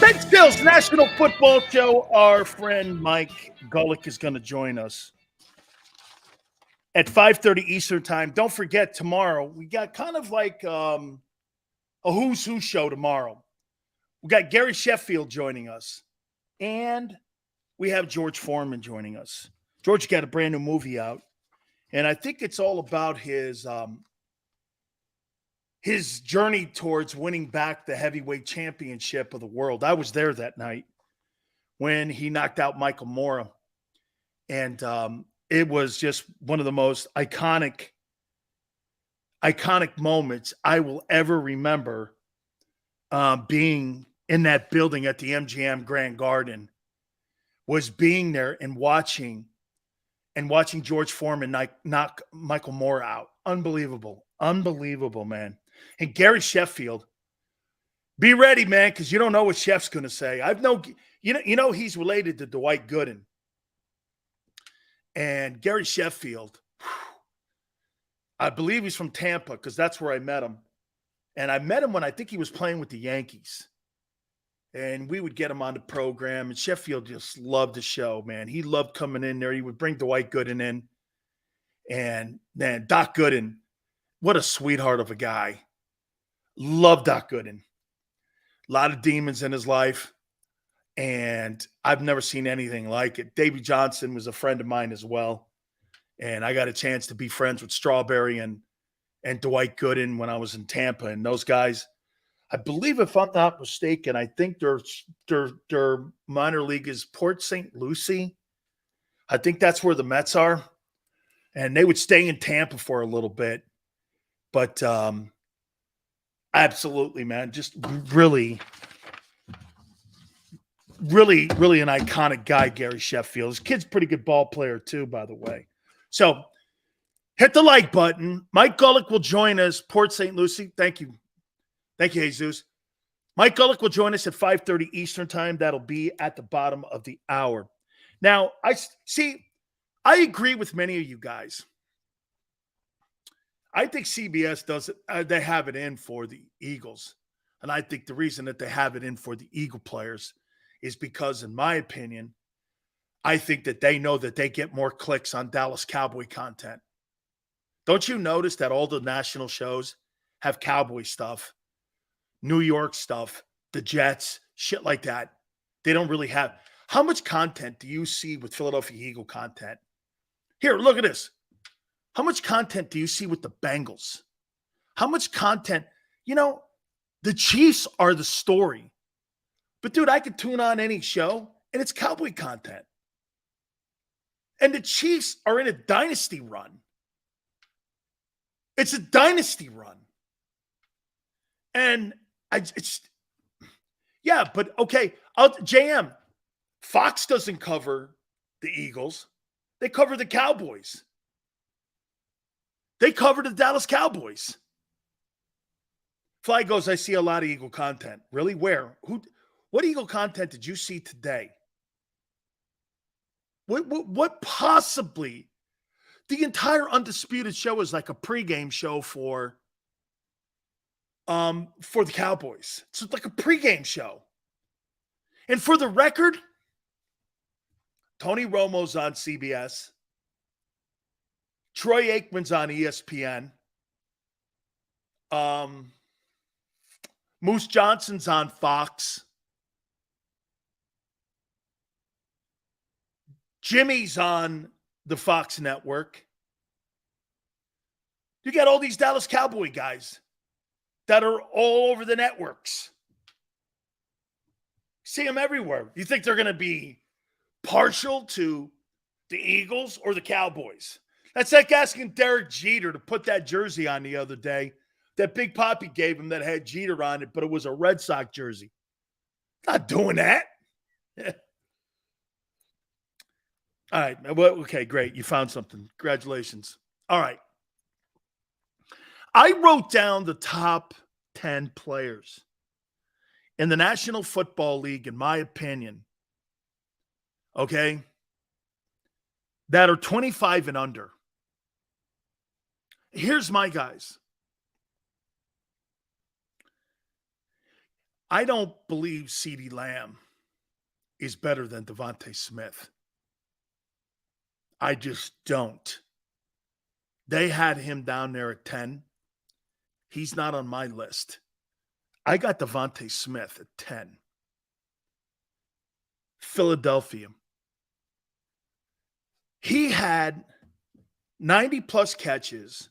Ben Stills, National Football Show. Our friend Mike Gullick is going to join us at 5:30 Eastern Time. Don't forget, tomorrow, we got kind of like a who's who show tomorrow. We got Gary Sheffield joining us, and we have George Foreman joining us. George got a brand new movie out, and I think it's all about his journey towards winning back the heavyweight championship of the world. I was there that night when he knocked out Michael Mora, and it was just one of the most iconic moments I will ever remember, being in that building at the MGM Grand Garden, was being there and watching George Foreman knock Michael Moore out. Unbelievable, man. And Gary Sheffield, be ready, man, because you don't know what Chef's going to say. You know he's related to Dwight Gooden. And Gary Sheffield, I believe he's from Tampa because that's where I met him. And I met him when I think he was playing with the Yankees. And we would get him on the program. And Sheffield just loved the show, man. He loved coming in there. He would bring Dwight Gooden in. And man, Doc Gooden, what a sweetheart of a guy. Love Doc Gooden. A lot of demons in his life. And I've never seen anything like it. Davey Johnson was a friend of mine as well. And I got a chance to be friends with Strawberry and Dwight Gooden when I was in Tampa. And those guys, I believe, if I'm not mistaken, I think their minor league is Port St. Lucie. I think that's where the Mets are. And they would stay in Tampa for a little bit. But absolutely, man, just really an iconic guy, Gary Sheffield. His kid's a pretty good ball player too, by the way. So hit the like button. Mike Gullick will join us, Port St. Lucie. Thank you, Jesus. Mike Gullick will join us at 5:30 Eastern Time. That'll be at the bottom of the hour. Now, I agree with many of you guys. I think CBS does it. They have it in for the Eagles. And I think the reason that they have it in for the Eagle players is because, in my opinion, I think that they know that they get more clicks on Dallas Cowboy content. Don't you notice that all the national shows have Cowboy stuff, New York stuff, the Jets, shit like that? They don't really have. How much content do you see with Philadelphia Eagle content? Here, look at this. How much content do you see with the Bengals? How much content? The Chiefs are the story. But, dude, I could tune on any show, and it's Cowboy content. And the Chiefs are in a dynasty run. It's a dynasty run. And but okay, JM, Fox doesn't cover the Eagles. They cover the Cowboys. They cover the Dallas Cowboys. Fly goes, I see a lot of Eagle content. Really? Where? What Eagle content did you see today? What possibly? The entire Undisputed show is like a pregame show for the Cowboys. It's like a pregame show. And for the record, Tony Romo's on CBS. Troy Aikman's on ESPN. Moose Johnson's on Fox. Jimmy's on the Fox network. You got all these Dallas Cowboy guys that are all over the networks. See them everywhere. You think they're going to be partial to the Eagles or the Cowboys? That's like asking Derek Jeter to put that jersey on the other day that Big Papi gave him that had Jeter on it, but it was a Red Sox jersey. Not doing that. All right. Well, okay, great. You found something. Congratulations. All right. I wrote down the top 10 players in the National Football League, in my opinion, okay, that are 25 and under. Here's my guys. I don't believe CeeDee Lamb is better than Devontae Smith. I just don't. They had him down there at 10. He's not on my list. I got Devontae Smith at 10. Philadelphia. He had 90-plus catches,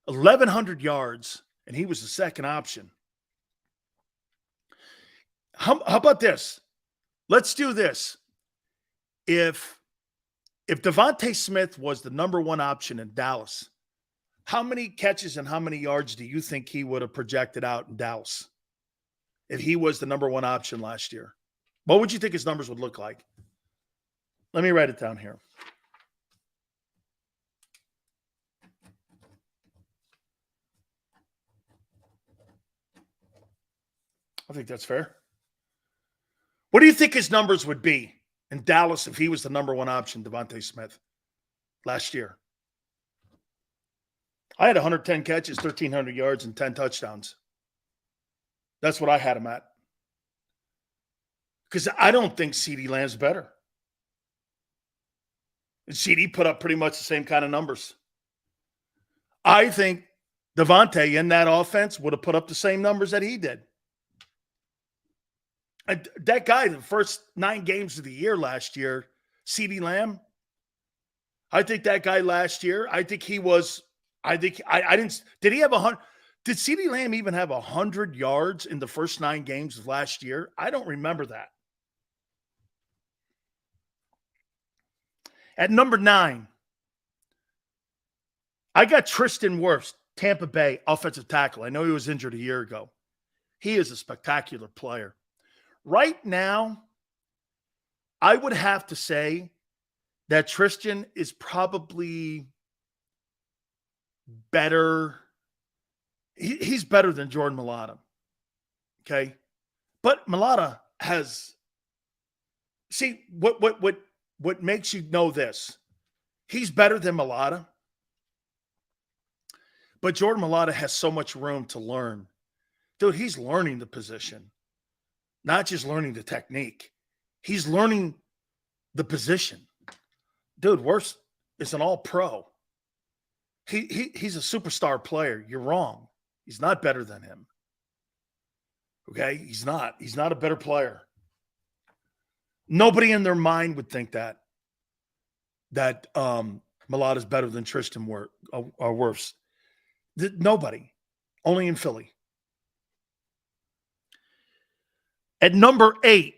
1,100 yards, and he was the second option. How about this? Let's do this. If Devontae Smith was the number one option in Dallas, how many catches and how many yards do you think he would have projected out in Dallas if he was the number one option last year? What would you think his numbers would look like? Let me write it down here. I think that's fair. What do you think his numbers would be in Dallas if he was the number one option, Devontae Smith, last year? I had 110 catches, 1,300 yards, and 10 touchdowns. That's what I had him at. Because I don't think CeeDee Lamb's better. CeeDee put up pretty much the same kind of numbers. I think Devontae in that offense would have put up the same numbers that he did. That guy, the first 9 games of the year last year, CeeDee Lamb, I think that guy last year, I think he was, I didn't, did he have 100? Did CeeDee Lamb even have 100 yards in the first 9 games of last year? I don't remember that. At number 9, I got Tristan Wirfs, Tampa Bay offensive tackle. I know he was injured a year ago. He is a spectacular player. Right now, I would have to say that Tristan is probably better. He's better than Jordan Mailata. Okay. But Mailata has, see, what makes you know this? He's better than Mailata. But Jordan Mailata has so much room to learn. Dude, he's learning the position. Not just learning the technique. He's learning the position. Dude, Wirfs is an all-pro. He's a superstar player. You're wrong. He's not better than him. Okay? He's not. He's not a better player. Nobody in their mind would think that Mailata's better than Tristan Wirfs. Nobody. Only in Philly. At number 8,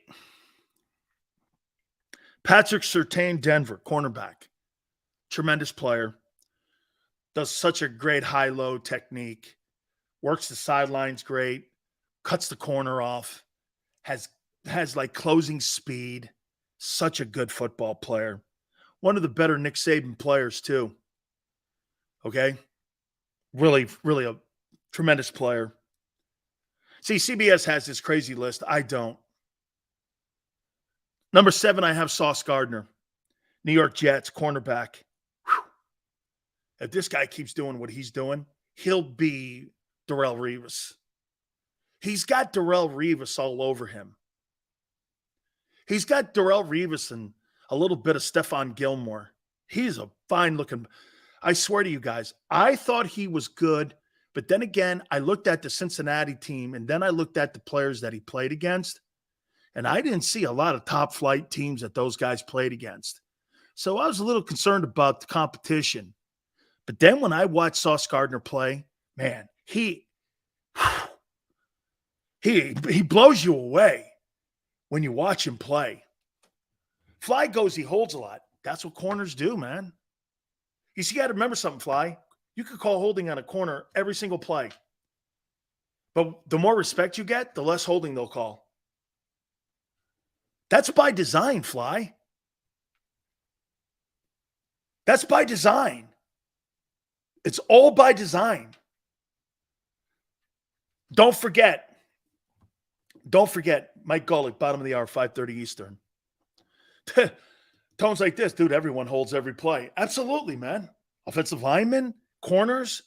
Patrick Surtain, Denver, cornerback. Tremendous player. Does such a great high-low technique. Works the sidelines great. Cuts the corner off. Has like closing speed. Such a good football player. One of the better Nick Saban players, too. Okay? Really, really a tremendous player. See, CBS has this crazy list. I don't. Number 7, I have Sauce Gardner. New York Jets, cornerback. Whew. If this guy keeps doing what he's doing, he'll be Darrelle Revis. He's got Darrelle Revis all over him. He's got Darrelle Revis and a little bit of Stephon Gilmore. He's a fine-looking. I swear to you guys, I thought he was good. But then again, I looked at the Cincinnati team, and then I looked at the players that he played against, and I didn't see a lot of top-flight teams that those guys played against. So I was a little concerned about the competition. But then when I watched Sauce Gardner play, man, he blows you away when you watch him play. Fly goes, he holds a lot. That's what corners do, man. You see, you got to remember something, Fly. You could call holding on a corner every single play. But the more respect you get, the less holding they'll call. That's by design, Fly. That's by design. It's all by design. Don't forget, Mike Golick, bottom of the hour, 5:30 Eastern. Tones like this, dude, everyone holds every play. Absolutely, man. Offensive linemen, corners.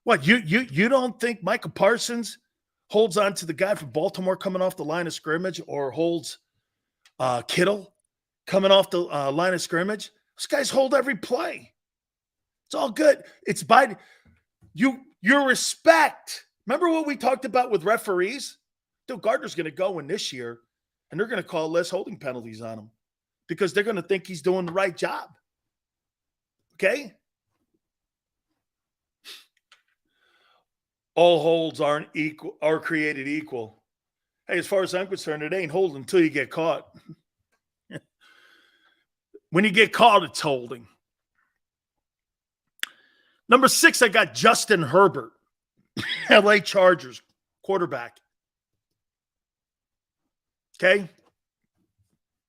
What, you don't think Micah Parsons holds on to the guy from Baltimore coming off the line of scrimmage, or holds Kittle coming off the line of scrimmage. Those guys hold every play. It's all good. It's by your respect. Remember what we talked about with referees? Dude, Gardner's going to go in this year, and they're going to call less holding penalties on him because they're going to think he's doing the right job. Okay? All holds are created equal. Hey, as far as I'm concerned, it ain't holding until you get caught. When you get caught, it's holding. Number 6, I got Justin Herbert, LA Chargers quarterback. Okay?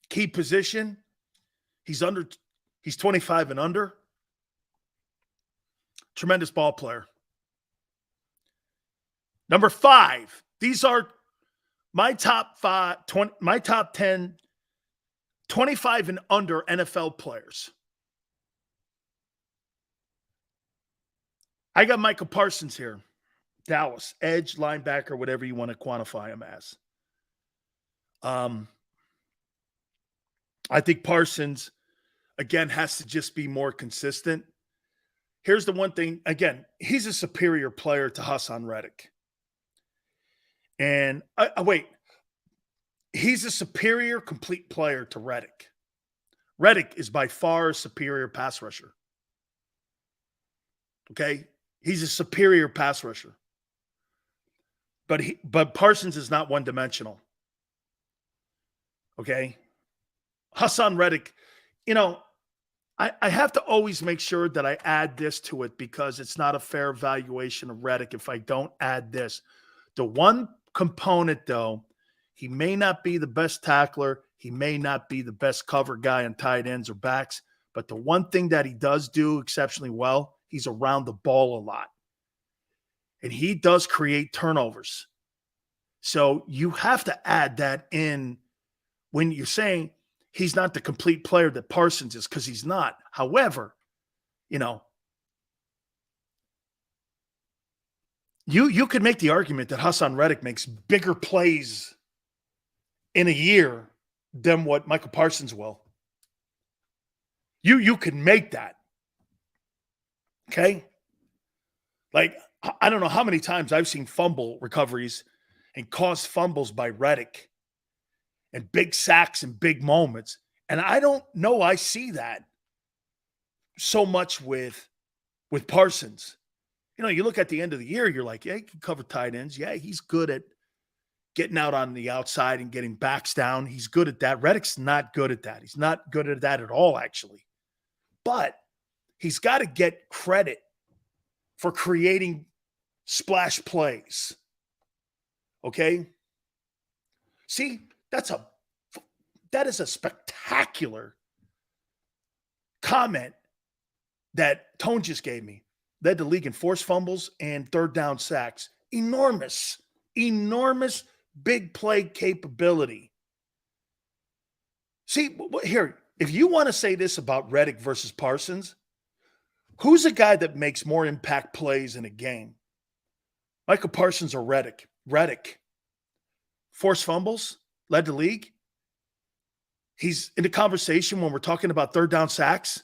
Key position. He's 25 and under. Tremendous ball player. Number 5. These are my top 10 25 and under NFL players. I got Micah Parsons here. Dallas, edge, linebacker, whatever you want to quantify him as. I think Parsons, again, has to just be more consistent. Here's the one thing. Again, he's a superior player to Hassan Reddick. And he's a superior complete player to Reddick. Reddick is by far a superior pass rusher. Okay? He's a superior pass rusher. But Parsons is not one-dimensional. Okay? Hassan Reddick, I have to always make sure that I add this to it because it's not a fair evaluation of Reddick if I don't add this. The one component, though, he may not be the best tackler. He may not be the best cover guy on tight ends or backs. But the one thing that he does do exceptionally well, he's around the ball a lot. And he does create turnovers. So you have to add that in when you're saying he's not the complete player that Parsons is, because he's not. However, you could make the argument that Hassan Reddick makes bigger plays in a year than what Michael Parsons will. You could make that. Okay? Like, I don't know how many times I've seen fumble recoveries and caused fumbles by Reddick and big sacks and big moments. And I don't know I see that so much with Parsons. You look at the end of the year, you're like, yeah, he can cover tight ends. Yeah, he's good at getting out on the outside and getting backs down. He's good at that. Reddick's not good at that. He's not good at that at all, actually. But he's got to get credit for creating splash plays. Okay? See, that is a spectacular comment that Tone just gave me. Led the league in forced fumbles and third down sacks. Enormous big play capability. See, here, if you want to say this about Reddick versus Parsons, who's a guy that makes more impact plays in a game? Michael Parsons or Reddick? Reddick. Forced fumbles, led the league. He's in the conversation when we're talking about third down sacks.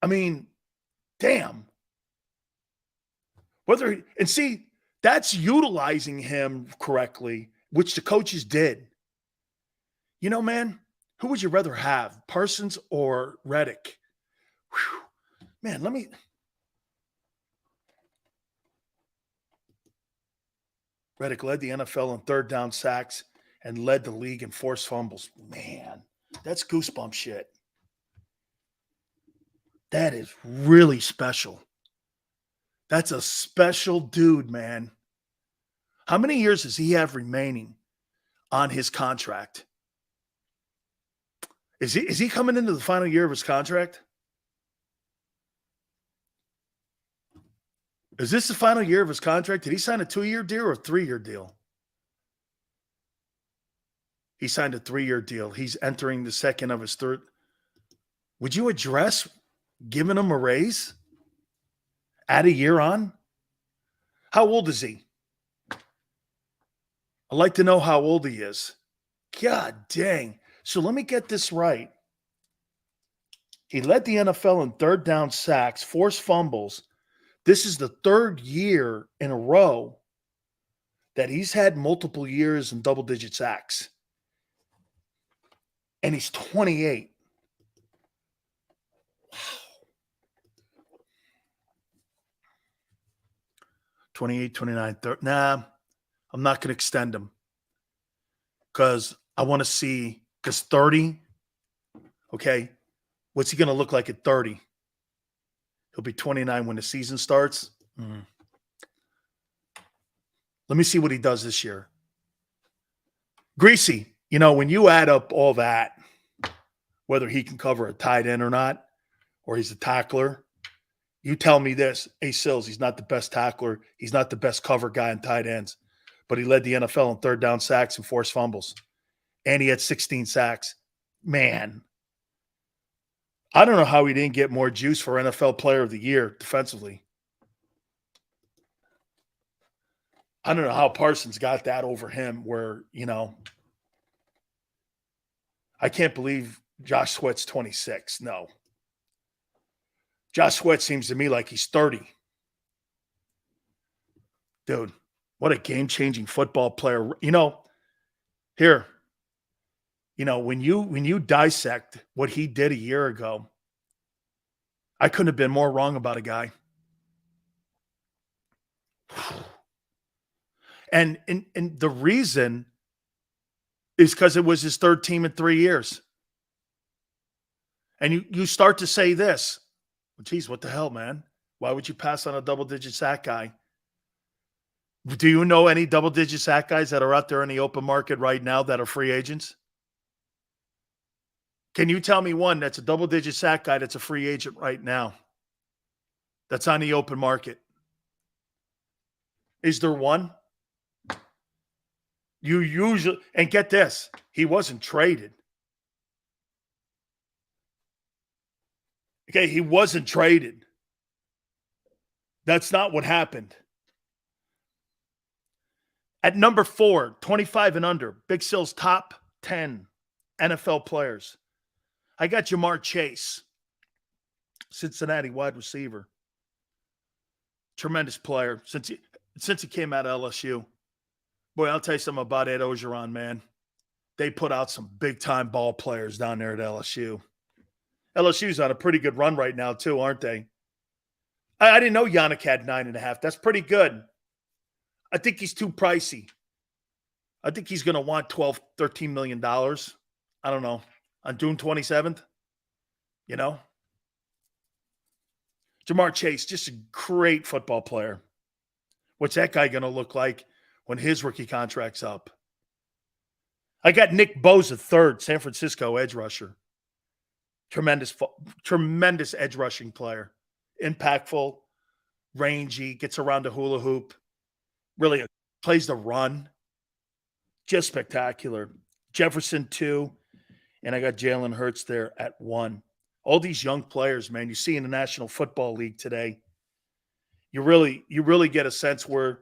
I mean, damn. See, that's utilizing him correctly, which the coaches did. Man, who would you rather have, Parsons or Reddick? Whew. Man, Reddick led the NFL in third down sacks and led the league in forced fumbles. Man, that's goosebump shit. That is really special. That's a special dude, man. How many years does he have remaining on his contract? Is he coming into the final year of his contract? Is this the final year of his contract? Did he sign a 2-year deal or a 3-year deal? He signed a 3-year deal. He's entering the second of his third. Would you address giving him a raise? Add a year on? How old is he? I'd like to know how old he is. God dang. So let me get this right. He led the NFL in third down sacks, forced fumbles. This is the third year in a row that he's had multiple years in double-digit sacks. And he's 28. Wow. 28, 29, 30. Nah, I'm not going to extend him because I want to see, because 30, okay, what's he going to look like at 30? He'll be 29 when the season starts. Let me see what he does this year. Greasy, when you add up all that, whether he can cover a tight end or not, or he's a tackler, you tell me this. Hey, Sills, he's not the best tackler. He's not the best cover guy in tight ends, but he led the NFL in third down sacks and forced fumbles. And he had 16 sacks. Man, I don't know how he didn't get more juice for NFL Player of the Year defensively. I don't know how Parsons got that over him where, I can't believe Josh Sweat's 26. No. Josh Sweat seems to me like he's 30. Dude, what a game-changing football player. Here, when you dissect what he did a year ago, I couldn't have been more wrong about a guy. And the reason is because it was his third team in 3 years. And you start to say this, well, geez, what the hell, man? Why would you pass on a double-digit sack guy? Do you know any double-digit sack guys that are out there in the open market right now that are free agents? Can you tell me one that's a double-digit sack guy that's a free agent right now that's on the open market? Is there one? You usually, and get this, he wasn't traded. Okay, he wasn't traded. That's not what happened. At number 4, 25 and under, Big Sil's top 10 NFL players. I got Jamar Chase, Cincinnati wide receiver. Tremendous player since he came out of LSU. Boy, I'll tell you something about Ed Ogeron, man. They put out some big-time ball players down there at LSU. LSU's on a pretty good run right now, too, aren't they? I didn't know Yannick had 9.5. That's pretty good. I think he's too pricey. I think he's going to want $12, $13 million. I don't know. On June 27th, Jamar Chase, just a great football player. What's that guy going to look like when his rookie contract's up? I got Nick Bosa, third, San Francisco edge rusher. Tremendous edge rushing player. Impactful, rangy, gets around the hula hoop. Really plays the run. Just spectacular. Jefferson, 2. And I got Jalen Hurts there at 1. All these young players, man, you see in the National Football League today, you really get a sense where